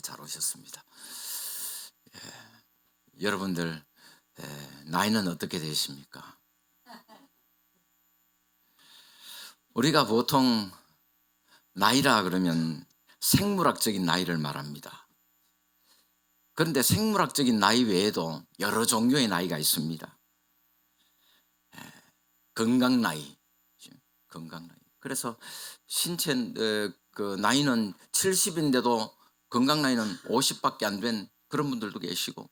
잘 오셨습니다. 여러분들 나이는 어떻게 되십니까? 우리가 보통 나이라 그러면 생물학적인 나이를 말합니다. 그런데 생물학적인 나이 외에도 여러 종류의 나이가 있습니다. 건강 나이, 건강 나이. 그래서 신체 그 나이는 70인데도 건강 나이는 50밖에 안 된 그런 분들도 계시고,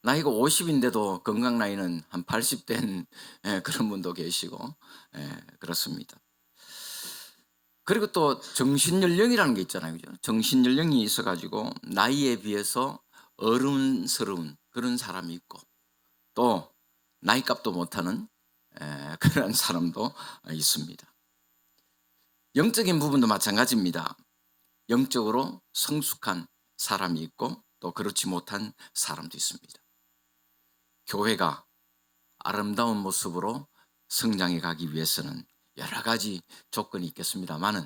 나이가 50인데도 건강 나이는 한 80된 그런 분도 계시고, 그렇습니다. 그리고 또 정신연령이라는 게 있잖아요. 그죠? 정신연령이 있어가지고 나이에 비해서 어른스러운 그런 사람이 있고, 또 나이값도 못하는 그런 사람도 있습니다. 영적인 부분도 마찬가지입니다. 영적으로 성숙한 사람이 있고 또 그렇지 못한 사람도 있습니다. 교회가 아름다운 모습으로 성장해 가기 위해서는 여러 가지 조건이 있겠습니다만은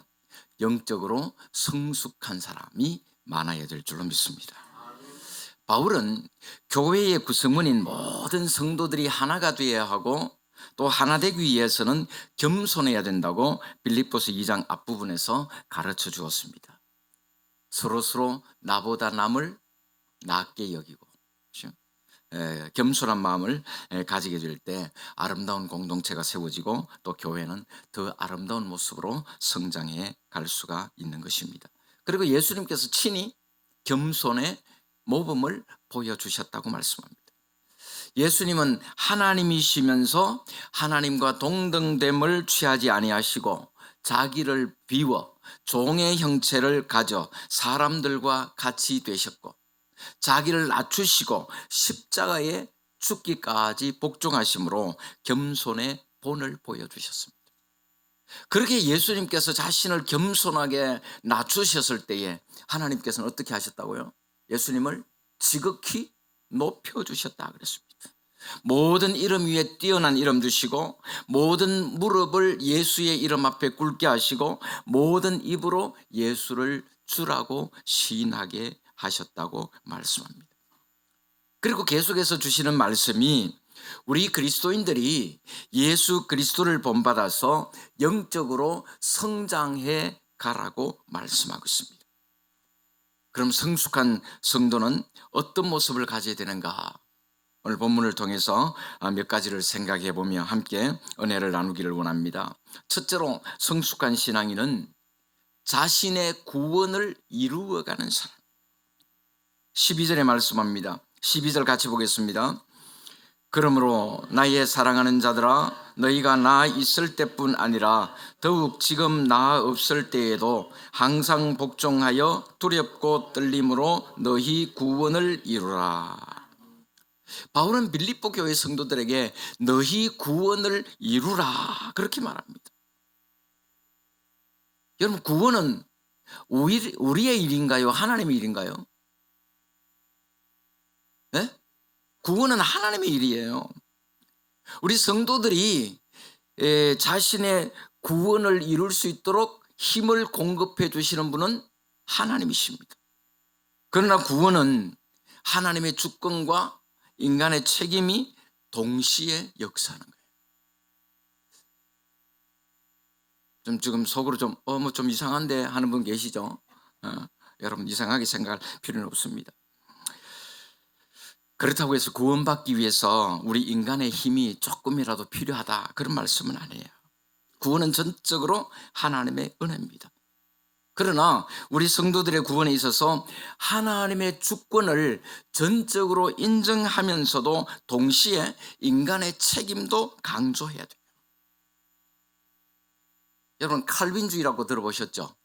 영적으로 성숙한 사람이 많아야 될 줄로 믿습니다. 바울은 교회의 구성원인 모든 성도들이 하나가 되어야 하고 또 하나 되기 위해서는 겸손해야 된다고 빌립보서 2장 앞부분에서 가르쳐 주었습니다. 서로 나보다 남을 낮게 여기고, 그렇죠? 겸손한 마음을 가지게 될 때 아름다운 공동체가 세워지고 또 교회는 더 아름다운 모습으로 성장해 갈 수가 있는 것입니다. 그리고 예수님께서 친히 겸손의 모범을 보여주셨다고 말씀합니다. 예수님은 하나님이시면서 하나님과 동등됨을 취하지 아니하시고 자기를 비워 종의 형체를 가져 사람들과 같이 되셨고 자기를 낮추시고 십자가에 죽기까지 복종하심으로 겸손의 본을 보여주셨습니다. 그렇게 예수님께서 자신을 겸손하게 낮추셨을 때에 하나님께서는 어떻게 하셨다고요? 예수님을 지극히 높여주셨다 그랬습니다. 모든 이름 위에 뛰어난 이름 주시고 모든 무릎을 예수의 이름 앞에 꿇게 하시고 모든 입으로 예수를 주라고 시인하게 하셨다고 말씀합니다. 그리고 계속해서 주시는 말씀이 우리 그리스도인들이 예수 그리스도를 본받아서 영적으로 성장해 가라고 말씀하고 있습니다. 그럼 성숙한 성도는 어떤 모습을 가져야 되는가? 오늘 본문을 통해서 몇 가지를 생각해 보며 함께 은혜를 나누기를 원합니다. 첫째로 성숙한 신앙인은 자신의 구원을 이루어가는 사람. 12절에 말씀합니다. 12절 같이 보겠습니다. 그러므로 나의 사랑하는 자들아 너희가 나 있을 때뿐 아니라 더욱 지금 나 없을 때에도 항상 복종하여 두렵고 떨림으로 너희 구원을 이루라. 바울은 빌립보 교회 성도들에게 너희 구원을 이루라 그렇게 말합니다. 여러분, 구원은 우리의 일인가요? 하나님의 일인가요? 네? 구원은 하나님의 일이에요. 우리 성도들이 자신의 구원을 이룰 수 있도록 힘을 공급해 주시는 분은 하나님이십니다. 그러나 구원은 하나님의 주권과 인간의 책임이 동시에 역사하는 거예요. 지금 속으로 좀 이상한데 하는 분 계시죠? 여러분, 이상하게 생각할 필요는 없습니다. 그렇다고 해서 구원받기 위해서 우리 인간의 힘이 조금이라도 필요하다 그런 말씀은 아니에요. 구원은 전적으로 하나님의 은혜입니다. 그러나 우리 성도들의 구원에 있어서 하나님의 주권을 전적으로 인정하면서도 동시에 인간의 책임도 강조해야 돼요. 여러분, 칼빈주의라고 들어보셨죠?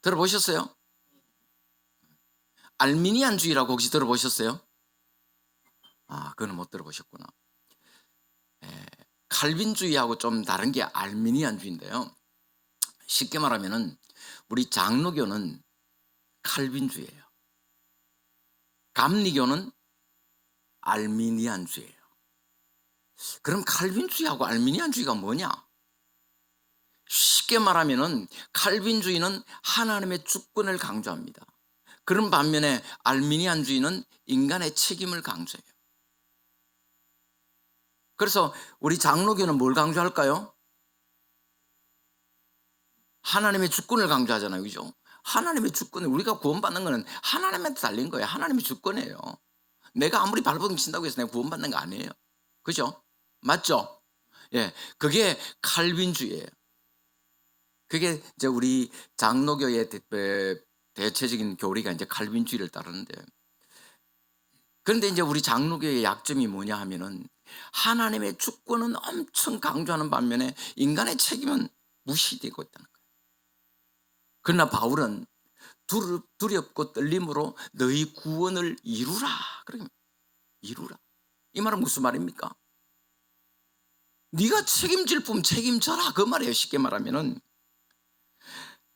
들어보셨어요? 알미니안주의라고 혹시 들어보셨어요? 그건 못 들어보셨구나. 칼빈주의하고 좀 다른 게 알미니안주의인데요. 쉽게 말하면은 우리 장로교는 칼빈주의예요. 감리교는 알미니안주의예요. 그럼 칼빈주의하고 알미니안주의가 뭐냐? 쉽게 말하면은 칼빈주의는 하나님의 주권을 강조합니다. 그런 반면에 알미니안주의는 인간의 책임을 강조해요. 그래서 우리 장로교는 뭘 강조할까요? 하나님의 주권을 강조하잖아요. 그죠? 하나님의 주권을, 우리가 구원받는 거는 하나님한테 달린 거예요. 하나님의 주권이에요. 내가 아무리 발버둥 친다고 해서 내가 구원받는 거 아니에요. 그죠? 맞죠? 예. 그게 칼빈주의예요. 그게 이제 우리 장로교의 대체적인 교리가 이제 칼빈주의를 따르는데, 그런데 이제 우리 장로교의 약점이 뭐냐 하면은 하나님의 주권은 엄청 강조하는 반면에 인간의 책임은 무시되고 있다는 거예요. 그러나 바울은 두렵고 떨림으로 너희 구원을 이루라. 그러면 이루라. 이 말은 무슨 말입니까? 네가 책임질 뿐 책임져라. 그 말이에요. 쉽게 말하면은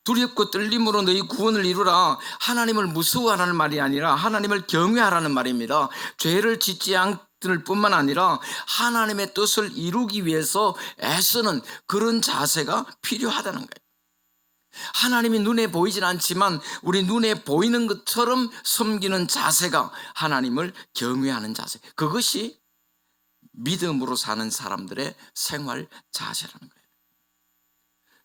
두렵고 떨림으로 너희 구원을 이루라. 하나님을 무서워하라는 말이 아니라 하나님을 경외하라는 말입니다. 죄를 짓지 않을 뿐만 아니라 하나님의 뜻을 이루기 위해서 애쓰는 그런 자세가 필요하다는 거예요. 하나님이 눈에 보이진 않지만 우리 눈에 보이는 것처럼 섬기는 자세가 하나님을 경외하는 자세, 그것이 믿음으로 사는 사람들의 생활 자세라는 거예요.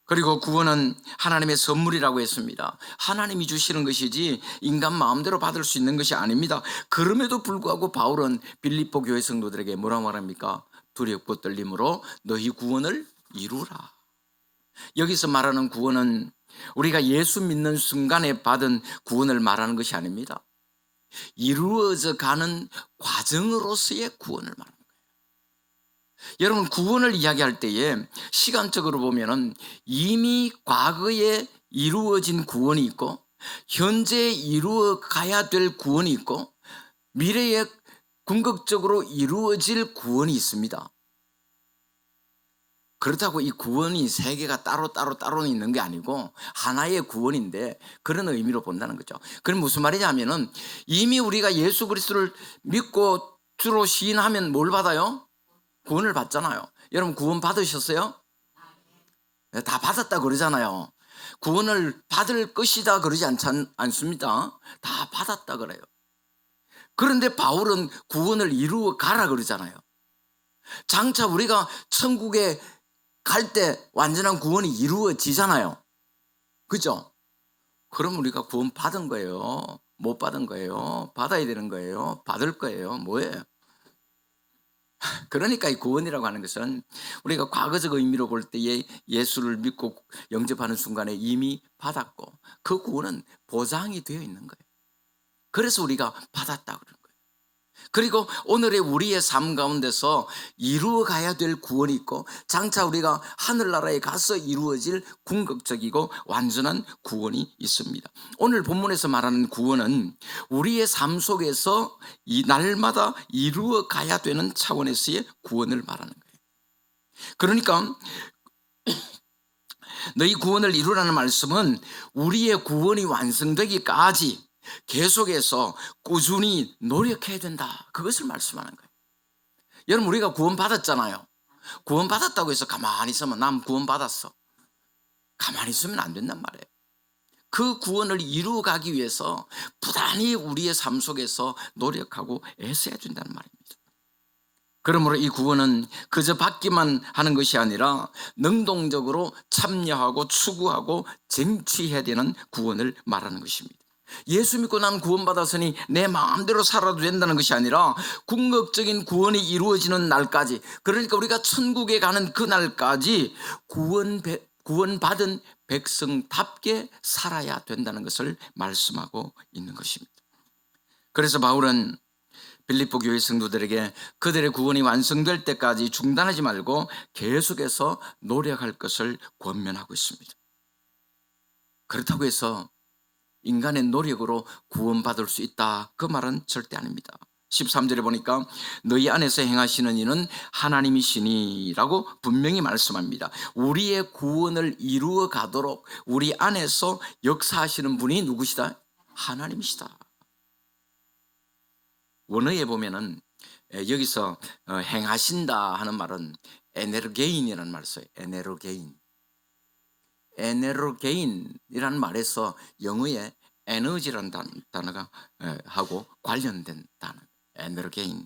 그리고 구원은 하나님의 선물이라고 했습니다. 하나님이 주시는 것이지 인간 마음대로 받을 수 있는 것이 아닙니다. 그럼에도 불구하고 바울은 빌립보 교회 성도들에게 뭐라고 말합니까? 두렵고 떨림으로 너희 구원을 이루라. 여기서 말하는 구원은 우리가 예수 믿는 순간에 받은 구원을 말하는 것이 아닙니다. 이루어져 가는 과정으로서의 구원을 말합니다. 여러분, 구원을 이야기할 때에 시간적으로 보면은 이미 과거에 이루어진 구원이 있고 현재 이루어 가야 될 구원이 있고 미래에 궁극적으로 이루어질 구원이 있습니다. 그렇다고 이 구원이 세 개가 따로 있는 게 아니고 하나의 구원인데 그런 의미로 본다는 거죠. 그럼 무슨 말이냐면은 이미 우리가 예수 그리스도를 믿고 주로 시인하면 뭘 받아요? 구원을 받잖아요. 여러분, 구원 받으셨어요? 네, 다 받았다 그러잖아요. 구원을 받을 것이다 그러지 않습니다. 다 받았다 그래요. 그런데 바울은 구원을 이루어 가라 그러잖아요. 장차 우리가 천국에 갈 때 완전한 구원이 이루어지잖아요. 그죠? 그럼 우리가 구원 받은 거예요? 못 받은 거예요? 받아야 되는 거예요? 받을 거예요? 뭐예요? 그러니까 이 구원이라고 하는 것은 우리가 과거적 의미로 볼 때에 예수를 믿고 영접하는 순간에 이미 받았고 그 구원은 보장이 되어 있는 거예요. 그래서 우리가 받았다 그러는 거예요. 그리고 오늘의 우리의 삶 가운데서 이루어 가야 될 구원이 있고 장차 우리가 하늘나라에 가서 이루어질 궁극적이고 완전한 구원이 있습니다. 오늘 본문에서 말하는 구원은 우리의 삶 속에서 이 날마다 이루어 가야 되는 차원에서의 구원을 말하는 거예요. 그러니까 너희 구원을 이루라는 말씀은 우리의 구원이 완성되기까지 계속해서 꾸준히 노력해야 된다, 그것을 말씀하는 거예요. 여러분, 우리가 구원 받았잖아요. 구원 받았다고 해서 가만히 있으면 난 구원 받았어, 가만히 있으면 안 된단 말이에요. 그 구원을 이루어가기 위해서 부단히 우리의 삶 속에서 노력하고 애써야 된다는 말입니다. 그러므로 이 구원은 그저 받기만 하는 것이 아니라 능동적으로 참여하고 추구하고 쟁취해야 되는 구원을 말하는 것입니다. 예수 믿고 난 구원받았으니 내 마음대로 살아도 된다는 것이 아니라 궁극적인 구원이 이루어지는 날까지, 그러니까 우리가 천국에 가는 그 날까지 구원받은 백성답게 살아야 된다는 것을 말씀하고 있는 것입니다. 그래서 바울은 빌립보 교회 성도들에게 그들의 구원이 완성될 때까지 중단하지 말고 계속해서 노력할 것을 권면하고 있습니다. 그렇다고 해서 인간의 노력으로 구원받을 수 있다, 그 말은 절대 아닙니다. 13절에 보니까 너희 안에서 행하시는 이는 하나님이시니라고 분명히 말씀합니다. 우리의 구원을 이루어 가도록 우리 안에서 역사하시는 분이 누구시다? 하나님이시다. 원어에 보면은 여기서 행하신다 하는 말은 에네르게인이라는 말을 써요. 에네르게인이라는 말에서 영어에 에너지라는 단어가 하고 관련된 단어. 에너게인.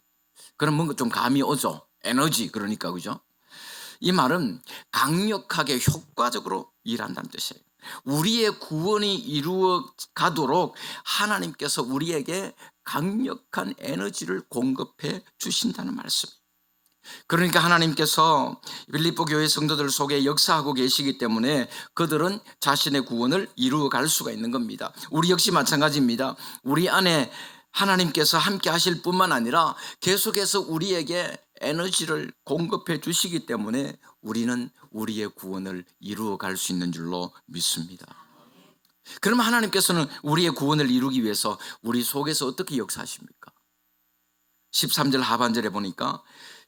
그럼 뭔가 좀 감이 오죠. 에너지 그러니까 그죠? 이 말은 강력하게 효과적으로 일한다는 뜻이에요. 우리의 구원이 이루어 가도록 하나님께서 우리에게 강력한 에너지를 공급해 주신다는 말씀. 그러니까 하나님께서 빌립보 교회 성도들 속에 역사하고 계시기 때문에 그들은 자신의 구원을 이루어 갈 수가 있는 겁니다. 우리 역시 마찬가지입니다. 우리 안에 하나님께서 함께 하실 뿐만 아니라 계속해서 우리에게 에너지를 공급해 주시기 때문에 우리는 우리의 구원을 이루어 갈 수 있는 줄로 믿습니다. 그러면 하나님께서는 우리의 구원을 이루기 위해서 우리 속에서 어떻게 역사하십니까? 13절 하반절에 보니까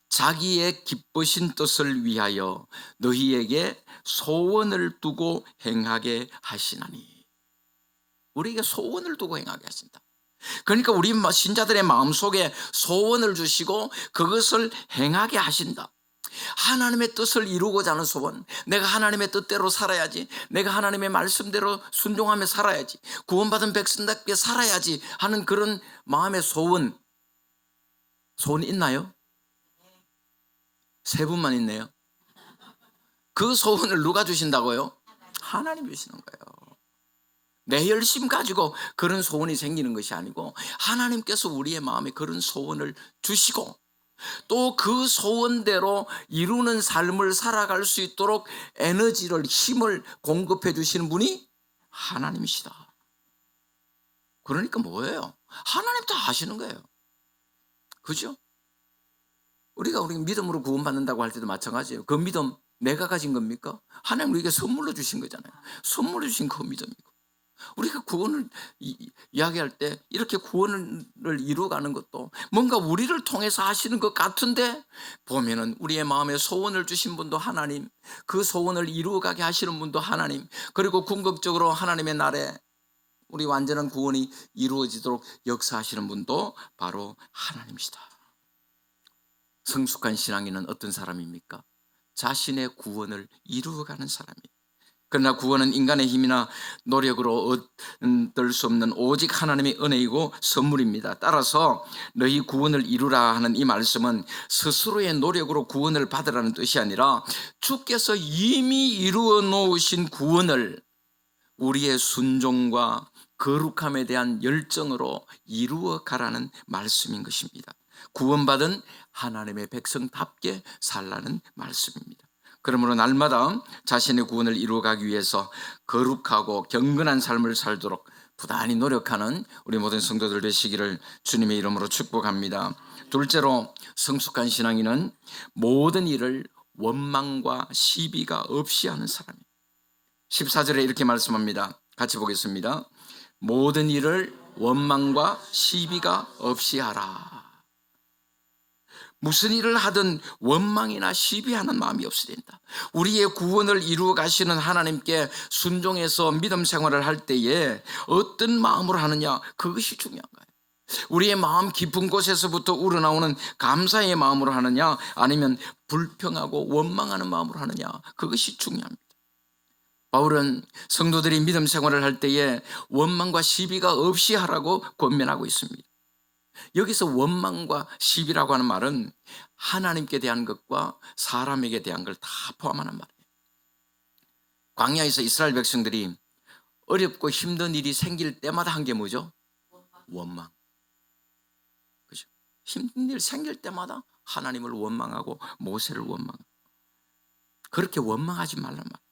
자기의 기쁘신 뜻을 위하여 너희에게 소원을 두고 행하게 하시나니. 우리에게 소원을 두고 행하게 하신다. 그러니까 우리 신자들의 마음속에 소원을 주시고 그것을 행하게 하신다. 하나님의 뜻을 이루고자 하는 소원, 내가 하나님의 뜻대로 살아야지, 내가 하나님의 말씀대로 순종하며 살아야지, 구원받은 백성답게 살아야지 하는 그런 마음의 소원 있나요? 세 분만 있네요. 그 소원을 누가 주신다고요? 하나님 주시는 거예요. 내 열심 가지고 그런 소원이 생기는 것이 아니고 하나님께서 우리의 마음에 그런 소원을 주시고 또 그 소원대로 이루는 삶을 살아갈 수 있도록 에너지를, 힘을 공급해 주시는 분이 하나님이시다. 그러니까 뭐예요? 하나님 다 하시는 거예요. 그죠? 우리가 믿음으로 구원받는다고 할 때도 마찬가지예요. 그 믿음 내가 가진 겁니까? 하나님 우리에게 선물로 주신 거잖아요. 선물로 주신 그 믿음이고. 우리가 구원을 이야기할 때 이렇게 구원을 이루어가는 것도 뭔가 우리를 통해서 하시는 것 같은데 보면은 우리의 마음에 소원을 주신 분도 하나님, 그 소원을 이루어가게 하시는 분도 하나님, 그리고 궁극적으로 하나님의 날에 우리 완전한 구원이 이루어지도록 역사하시는 분도 바로 하나님이시다. 성숙한 신앙인은 어떤 사람입니까? 자신의 구원을 이루어가는 사람이에요. 그러나 구원은 인간의 힘이나 노력으로 얻을 수 없는 오직 하나님의 은혜이고 선물입니다. 따라서 너희 구원을 이루라 하는 이 말씀은 스스로의 노력으로 구원을 받으라는 뜻이 아니라 주께서 이미 이루어 놓으신 구원을 우리의 순종과 거룩함에 대한 열정으로 이루어 가라는 말씀인 것입니다. 구원받은 하나님의 백성답게 살라는 말씀입니다. 그러므로 날마다 자신의 구원을 이루어가기 위해서 거룩하고 경건한 삶을 살도록 부단히 노력하는 우리 모든 성도들 되시기를 주님의 이름으로 축복합니다. 둘째로 성숙한 신앙인은 모든 일을 원망과 시비가 없이 하는 사람이에요. 14절에 이렇게 말씀합니다. 같이 보겠습니다. 모든 일을 원망과 시비가 없이 하라. 무슨 일을 하든 원망이나 시비하는 마음이 없어야 된다. 우리의 구원을 이루어 가시는 하나님께 순종해서 믿음 생활을 할 때에 어떤 마음으로 하느냐, 그것이 중요한 거예요. 우리의 마음 깊은 곳에서부터 우러나오는 감사의 마음으로 하느냐, 아니면 불평하고 원망하는 마음으로 하느냐, 그것이 중요합니다. 바울은 성도들이 믿음 생활을 할 때에 원망과 시비가 없이 하라고 권면하고 있습니다. 여기서 원망과 시비라고 하는 말은 하나님께 대한 것과 사람에게 대한 걸 다 포함하는 말이에요. 광야에서 이스라엘 백성들이 어렵고 힘든 일이 생길 때마다 한 게 뭐죠? 원망. 그죠? 힘든 일 생길 때마다 하나님을 원망하고 모세를 원망하고. 그렇게 원망하지 말란 말이에요.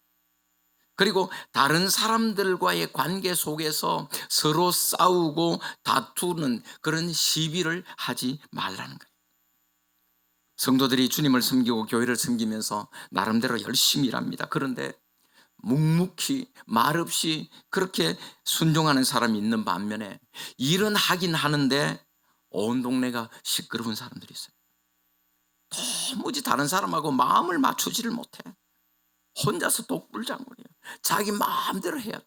그리고 다른 사람들과의 관계 속에서 서로 싸우고 다투는 그런 시비를 하지 말라는 거예요. 성도들이 주님을 섬기고 교회를 섬기면서 나름대로 열심히 일합니다. 그런데 묵묵히 말없이 그렇게 순종하는 사람이 있는 반면에 일은 하긴 하는데 온 동네가 시끄러운 사람들이 있어요. 도무지 다른 사람하고 마음을 맞추지를 못해. 혼자서 독불장군이에요. 자기 마음대로 해야 돼.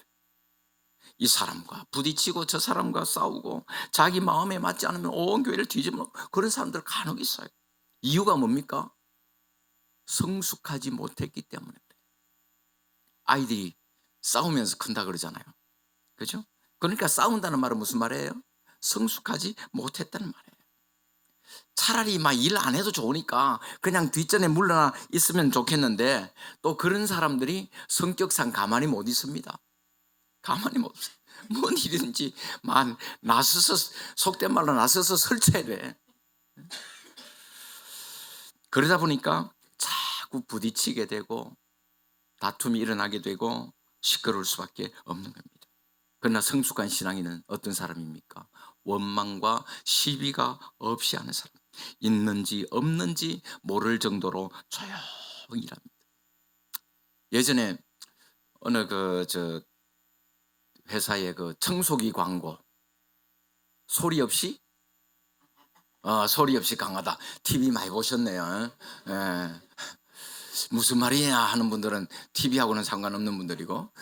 이 사람과 부딪히고 저 사람과 싸우고 자기 마음에 맞지 않으면 온 교회를 뒤집어 그런 사람들 간혹 있어요. 이유가 뭡니까? 성숙하지 못했기 때문에 그래요. 아이들이 싸우면서 큰다 그러잖아요. 그죠? 그러니까 싸운다는 말은 무슨 말이에요? 성숙하지 못했다는 말이에요. 차라리 막 일 안 해도 좋으니까 그냥 뒷전에 물러나 있으면 좋겠는데, 또 그런 사람들이 성격상 가만히 못 있습니다. 가만히 못 있어요. 뭔 일이든지 막 나서서, 속된 말로 나서서 설쳐야 돼. 그러다 보니까 자꾸 부딪히게 되고 다툼이 일어나게 되고 시끄러울 수밖에 없는 겁니다. 그러나 성숙한 신앙인은 어떤 사람입니까? 원망과 시비가 없이 하는 사람. 있는지 없는지 모를 정도로 조용히 일합니다. 예전에 어느 회사의 청소기 광고, 소리 없이 소리 없이 강하다. TV 많이 보셨네요. 예. 무슨 말이냐 하는 분들은 TV하고는 상관없는 분들이고,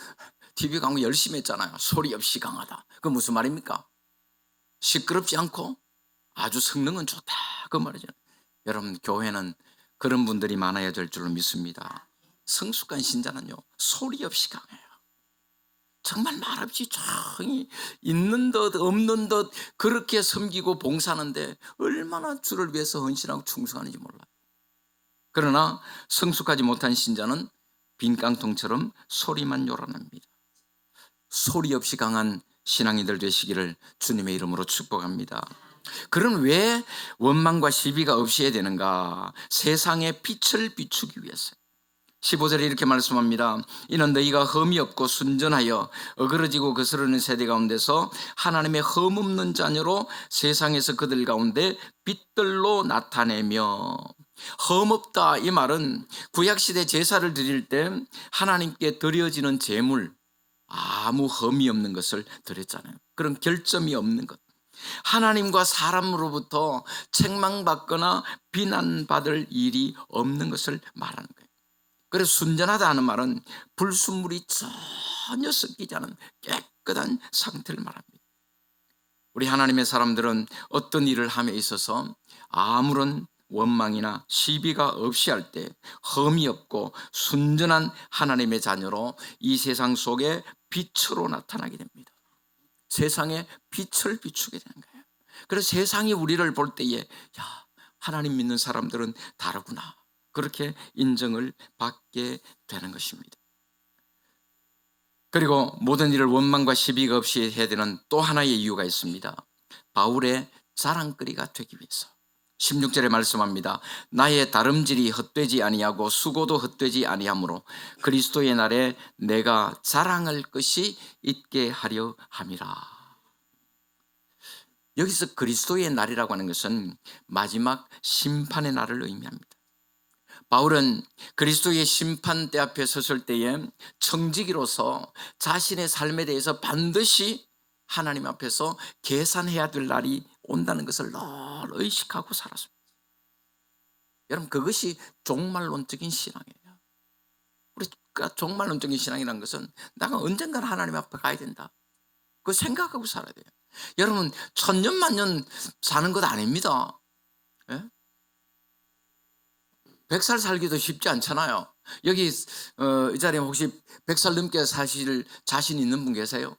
TV 광고 열심히 했잖아요. 소리 없이 강하다. 그 무슨 말입니까? 시끄럽지 않고 아주 성능은 좋다, 그 말이죠. 여러분, 교회는 그런 분들이 많아야 될 줄로 믿습니다. 성숙한 신자는요, 소리 없이 강해요. 정말 말없이 조용히 있는 듯 없는 듯 그렇게 섬기고 봉사하는데 얼마나 주를 위해서 헌신하고 충성하는지 몰라요. 그러나 성숙하지 못한 신자는 빈 깡통처럼 소리만 요란합니다. 소리 없이 강한 신앙인들 되시기를 주님의 이름으로 축복합니다. 그럼 왜 원망과 시비가 없이 해야 되는가? 세상의 빛을 비추기 위해서. 15절에 이렇게 말씀합니다. 이는 너희가 흠이 없고 순전하여 어그러지고 거스르는 세대 가운데서 하나님의 흠 없는 자녀로 세상에서 그들 가운데 빛들로 나타내며. 흠 없다, 이 말은 구약시대 제사를 드릴 때 하나님께 드려지는 제물, 아무 흠이 없는 것을 드렸잖아요. 그런 결점이 없는 것, 하나님과 사람으로부터 책망받거나 비난받을 일이 없는 것을 말하는 거예요. 그래서 순전하다 하는 말은 불순물이 전혀 섞이지 않은 깨끗한 상태를 말합니다. 우리 하나님의 사람들은 어떤 일을 함에 있어서 아무런 원망이나 시비가 없이 할 때 흠이 없고 순전한 하나님의 자녀로 이 세상 속에 빛으로 나타나게 됩니다. 세상에 빛을 비추게 되는 거예요. 그래서 세상이 우리를 볼 때에, 야, 하나님 믿는 사람들은 다르구나, 그렇게 인정을 받게 되는 것입니다. 그리고 모든 일을 원망과 시비가 없이 해야 되는 또 하나의 이유가 있습니다. 바울의 자랑거리가 되기 위해서. 16절에 말씀합니다. 나의 다름질이 헛되지 아니하고 수고도 헛되지 아니하므로 그리스도의 날에 내가 자랑할 것이 있게 하려 함이라. 여기서 그리스도의 날이라고 하는 것은 마지막 심판의 날을 의미합니다. 바울은 그리스도의 심판대 앞에 섰을 때에 청지기로서 자신의 삶에 대해서 반드시 하나님 앞에서 계산해야 될 날이 온다는 것을 늘 의식하고 살았습니다. 여러분, 그것이 종말론적인 신앙이에요. 우리가 종말론적인 신앙이라는 것은 내가 언젠가는 하나님 앞에 가야 된다, 그거 생각하고 살아야 돼요. 여러분, 천년만년 사는 것 아닙니다. 예? 100살 살기도 쉽지 않잖아요. 여기 이 자리에 혹시 100살 넘게 사실 자신 있는 분 계세요?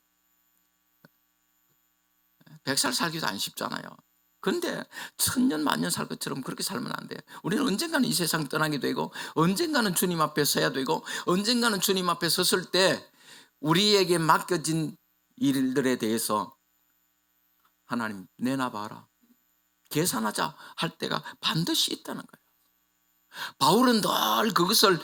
100살 살기도 안 쉽잖아요. 그런데 천년 만년 살 것처럼 그렇게 살면 안 돼요. 우리는 언젠가는 이 세상 떠나게 되고, 언젠가는 주님 앞에 서야 되고, 언젠가는 주님 앞에 섰을 때 우리에게 맡겨진 일들에 대해서 하나님, 내놔봐라, 계산하자 할 때가 반드시 있다는 거예요. 바울은 늘 그것을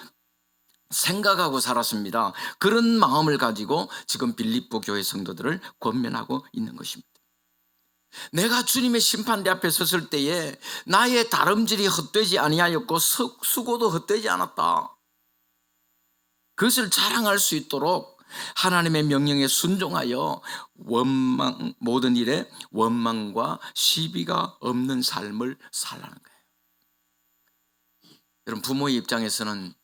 생각하고 살았습니다. 그런 마음을 가지고 지금 빌립보 교회 성도들을 권면하고 있는 것입니다. 내가 주님의 심판대 앞에 섰을 때에 나의 다름질이 헛되지 아니하였고 수고도 헛되지 않았다, 그것을 자랑할 수 있도록 하나님의 명령에 순종하여 모든 일에 원망과 시비가 없는 삶을 살라는 거예요. 여러분, 부모의 입장에서는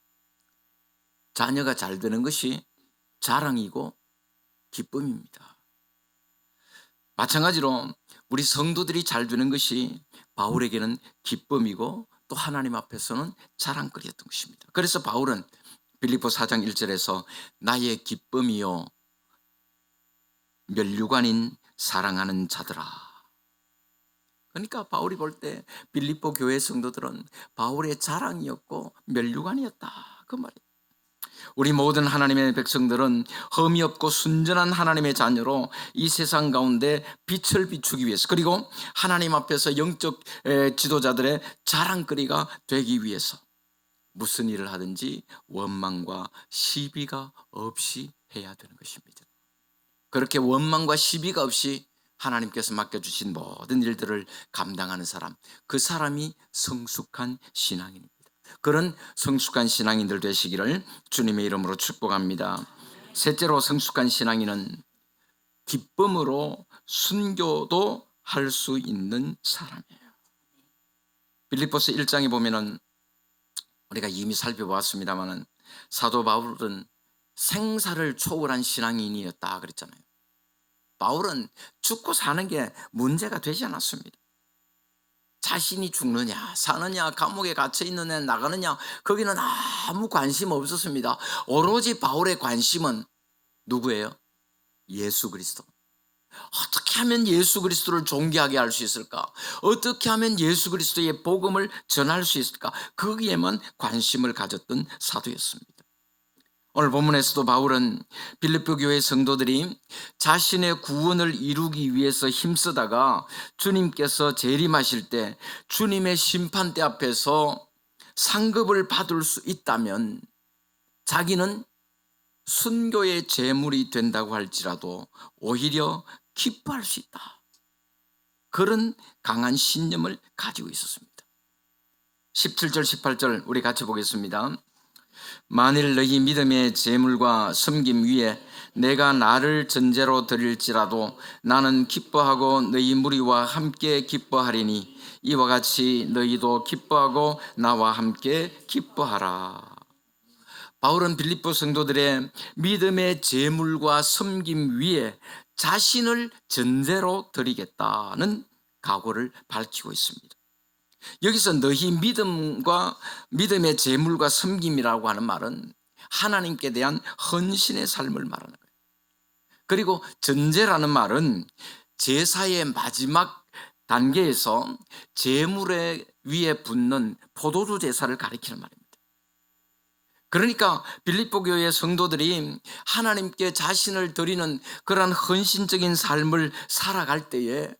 자녀가 잘 되는 것이 자랑이고 기쁨입니다. 마찬가지로 우리 성도들이 잘 되는 것이 바울에게는 기쁨이고 또 하나님 앞에서는 자랑거리였던 것입니다. 그래서 바울은 빌립보 4장 1절에서 나의 기쁨이요 면류관인 사랑하는 자들아. 그러니까 바울이 볼 때 빌립보 교회 성도들은 바울의 자랑이었고 면류관이었다, 그 말이에요. 우리 모든 하나님의 백성들은 흠이 없고 순전한 하나님의 자녀로 이 세상 가운데 빛을 비추기 위해서, 그리고 하나님 앞에서 영적 지도자들의 자랑거리가 되기 위해서 무슨 일을 하든지 원망과 시비가 없이 해야 되는 것입니다. 그렇게 원망과 시비가 없이 하나님께서 맡겨주신 모든 일들을 감당하는 사람, 그 사람이 성숙한 신앙인입니다. 그런 성숙한 신앙인들 되시기를 주님의 이름으로 축복합니다. 셋째로, 성숙한 신앙인은 기쁨으로 순교도 할 수 있는 사람이에요. 빌립보서 1장에 보면은 우리가 이미 살펴보았습니다마는 사도 바울은 생사를 초월한 신앙인이었다 그랬잖아요. 바울은 죽고 사는 게 문제가 되지 않았습니다. 자신이 죽느냐 사느냐, 감옥에 갇혀 있느냐 나가느냐, 거기는 아무 관심 없었습니다. 오로지 바울의 관심은 누구예요? 예수 그리스도. 어떻게 하면 예수 그리스도를 존귀하게 할 수 있을까? 어떻게 하면 예수 그리스도의 복음을 전할 수 있을까? 거기에만 관심을 가졌던 사도였습니다. 오늘 본문에서도 바울은 빌립보 교회 성도들이 자신의 구원을 이루기 위해서 힘쓰다가 주님께서 재림하실 때 주님의 심판대 앞에서 상급을 받을 수 있다면 자기는 순교의 제물이 된다고 할지라도 오히려 기뻐할 수 있다, 그런 강한 신념을 가지고 있었습니다. 17절 18절 우리 같이 보겠습니다. 만일 너희 믿음의 제물과 섬김 위에 내가 나를 전제로 드릴지라도 나는 기뻐하고 너희 무리와 함께 기뻐하리니 이와 같이 너희도 기뻐하고 나와 함께 기뻐하라. 바울은 빌립보 성도들의 믿음의 제물과 섬김 위에 자신을 전제로 드리겠다는 각오를 밝히고 있습니다. 여기서 너희 믿음과 믿음의 제물과 섬김이라고 하는 말은 하나님께 대한 헌신의 삶을 말하는 거예요. 그리고 전제라는 말은 제사의 마지막 단계에서 제물의 위에 붓는 포도주 제사를 가리키는 말입니다. 그러니까 빌립보 교회 성도들이 하나님께 자신을 드리는 그러한 헌신적인 삶을 살아갈 때에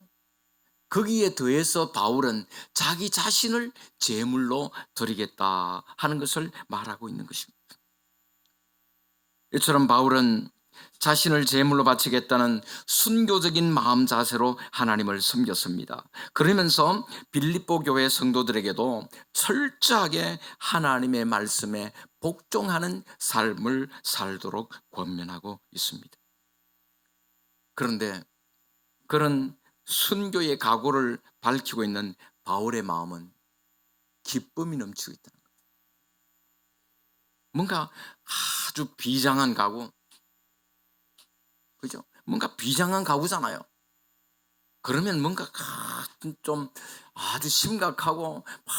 거기에 더해서 바울은 자기 자신을 제물로 드리겠다 하는 것을 말하고 있는 것입니다. 이처럼 바울은 자신을 제물로 바치겠다는 순교적인 마음 자세로 하나님을 섬겼습니다. 그러면서 빌립보 교회 성도들에게도 철저하게 하나님의 말씀에 복종하는 삶을 살도록 권면하고 있습니다. 그런데 그런 순교의 각오를 밝히고 있는 바울의 마음은 기쁨이 넘치고 있다는 거예요. 뭔가 아주 비장한 각오, 그죠? 뭔가 비장한 각오잖아요. 그러면 뭔가 좀 아주 심각하고 막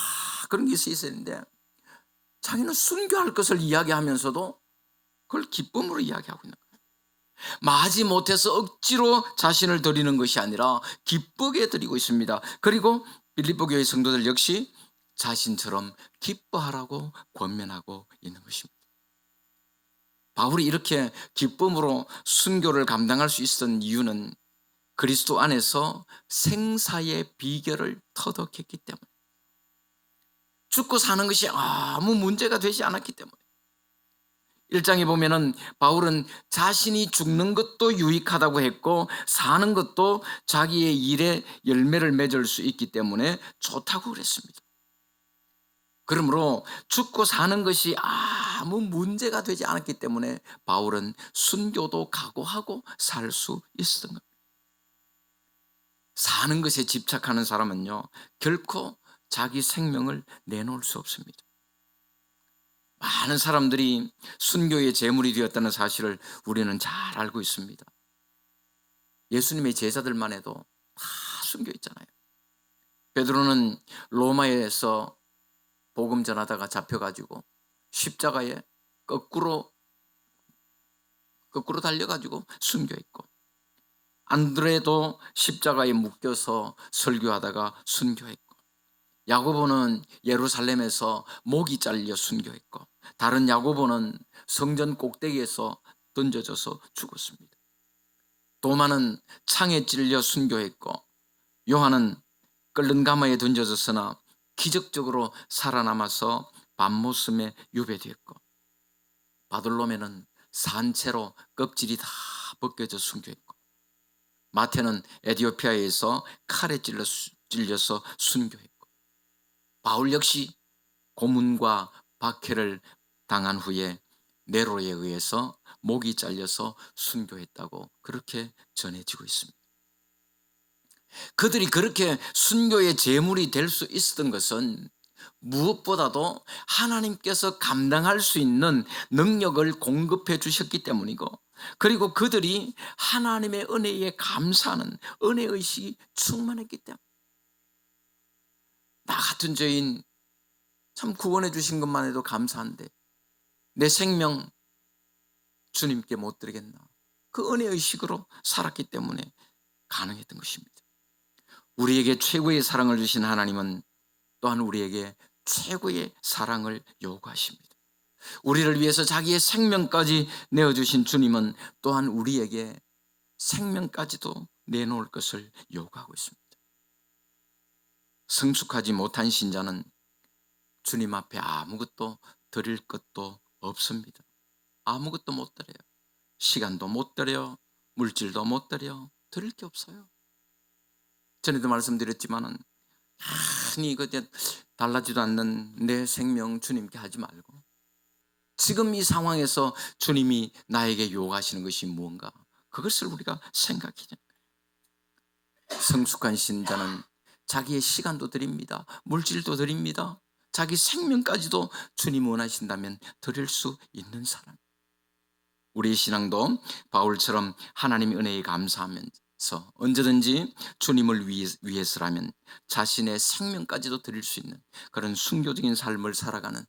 그런 게 있어야 되는데 자기는 순교할 것을 이야기하면서도 그걸 기쁨으로 이야기하고 있는 거예요. 마지 못해서 억지로 자신을 드리는 것이 아니라 기쁘게 드리고 있습니다. 그리고 빌립보 교회 성도들 역시 자신처럼 기뻐하라고 권면하고 있는 것입니다. 바울이 이렇게 기쁨으로 순교를 감당할 수 있었던 이유는 그리스도 안에서 생사의 비결을 터득했기 때문에, 죽고 사는 것이 아무 문제가 되지 않았기 때문에. 1장에 보면은 바울은 자신이 죽는 것도 유익하다고 했고 사는 것도 자기의 일에 열매를 맺을 수 있기 때문에 좋다고 그랬습니다. 그러므로 죽고 사는 것이 아무 문제가 되지 않았기 때문에 바울은 순교도 각오하고 살 수 있었던 겁니다. 사는 것에 집착하는 사람은요, 결코 자기 생명을 내놓을 수 없습니다. 많은 사람들이 순교의 제물이 되었다는 사실을 우리는 잘 알고 있습니다. 예수님의 제자들만 해도 다 순교했잖아요. 베드로는 로마에서 복음 전하다가 잡혀가지고 십자가에 거꾸로 달려가지고 순교했고, 안드레도 십자가에 묶여서 설교하다가 순교했고, 야고보는 예루살렘에서 목이 잘려 순교했고, 다른 야고보는 성전 꼭대기에서 던져져서 죽었습니다. 도마는 창에 찔려 순교했고, 요한은 끓는 가마에 던져졌으나 기적적으로 살아남아서 밤모섬에 유배되었고, 바돌로메는 산채로 껍질이 다 벗겨져 순교했고, 마태는 에티오피아에서 칼에 찔려서 순교했고, 바울 역시 고문과 박해를 당한 후에 네로에 의해서 목이 잘려서 순교했다고 그렇게 전해지고 있습니다. 그들이 그렇게 순교의 제물이 될 수 있었던 것은 무엇보다도 하나님께서 감당할 수 있는 능력을 공급해 주셨기 때문이고, 그리고 그들이 하나님의 은혜에 감사하는 은혜의식이 충만했기 때문에, 나 같은 죄인 참 구원해 주신 것만 해도 감사한데 내 생명 주님께 못 드리겠나, 그 은혜의식으로 살았기 때문에 가능했던 것입니다. 우리에게 최고의 사랑을 주신 하나님은 또한 우리에게 최고의 사랑을 요구하십니다. 우리를 위해서 자기의 생명까지 내어주신 주님은 또한 우리에게 생명까지도 내놓을 것을 요구하고 있습니다. 성숙하지 못한 신자는 주님 앞에 아무것도 드릴 것도 없습니다. 아무것도 못 드려요. 시간도 못 드려요. 물질도 못 드려요. 드릴 게 없어요. 전에도 말씀드렸지만은, 아니 달라지도 않는 내 생명 주님께 하지 말고, 지금 이 상황에서 주님이 나에게 요구하시는 것이 무언가, 그것을 우리가 생각해야 됩니다. 성숙한 신자는 자기의 시간도 드립니다. 물질도 드립니다. 자기 생명까지도 주님 원하신다면 드릴 수 있는 사람. 우리의 신앙도 바울처럼 하나님의 은혜에 감사하면서 언제든지 주님을 위해서라면 자신의 생명까지도 드릴 수 있는 그런 순교적인 삶을 살아가는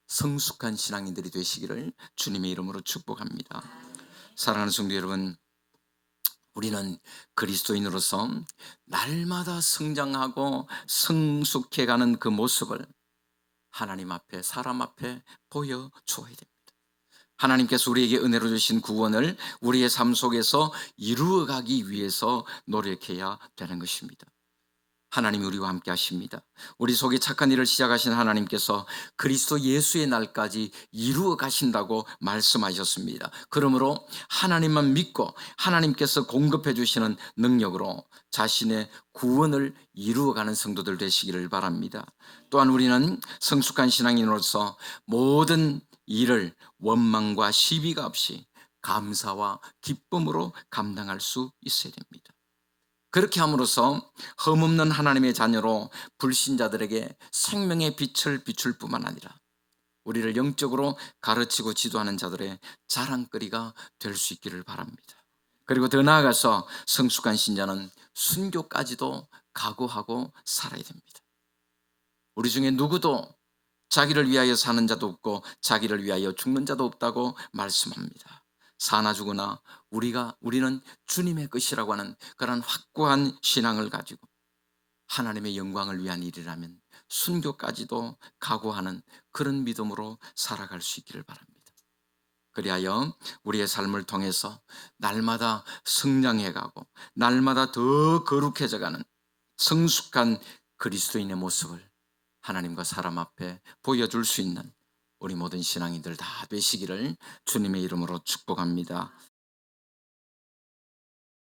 성숙한 신앙인들이 되시기를 주님의 이름으로 축복합니다. 사랑하는 성도 여러분, 우리는 그리스도인으로서 날마다 성장하고 성숙해가는 그 모습을 하나님 앞에, 사람 앞에 보여줘야 됩니다. 하나님께서 우리에게 은혜로 주신 구원을 우리의 삶 속에서 이루어가기 위해서 노력해야 되는 것입니다. 하나님이 우리와 함께 하십니다. 우리 속에 착한 일을 시작하신 하나님께서 그리스도 예수의 날까지 이루어 가신다고 말씀하셨습니다. 그러므로 하나님만 믿고 하나님께서 공급해 주시는 능력으로 자신의 구원을 이루어가는 성도들 되시기를 바랍니다. 또한 우리는 성숙한 신앙인으로서 모든 일을 원망과 시비가 없이 감사와 기쁨으로 감당할 수 있어야 됩니다. 그렇게 함으로써 흠없는 하나님의 자녀로 불신자들에게 생명의 빛을 비출 뿐만 아니라 우리를 영적으로 가르치고 지도하는 자들의 자랑거리가 될 수 있기를 바랍니다. 그리고 더 나아가서 성숙한 신자는 순교까지도 각오하고 살아야 됩니다. 우리 중에 누구도 자기를 위하여 사는 자도 없고 자기를 위하여 죽는 자도 없다고 말씀합니다. 사나 죽으나 우리는 주님의 것이라고 하는 그런 확고한 신앙을 가지고 하나님의 영광을 위한 일이라면 순교까지도 각오하는 그런 믿음으로 살아갈 수 있기를 바랍니다. 그리하여 우리의 삶을 통해서 날마다 성장해가고 날마다 더 거룩해져가는 성숙한 그리스도인의 모습을 하나님과 사람 앞에 보여줄 수 있는 우리 모든 신앙인들 다 되시기를 주님의 이름으로 축복합니다.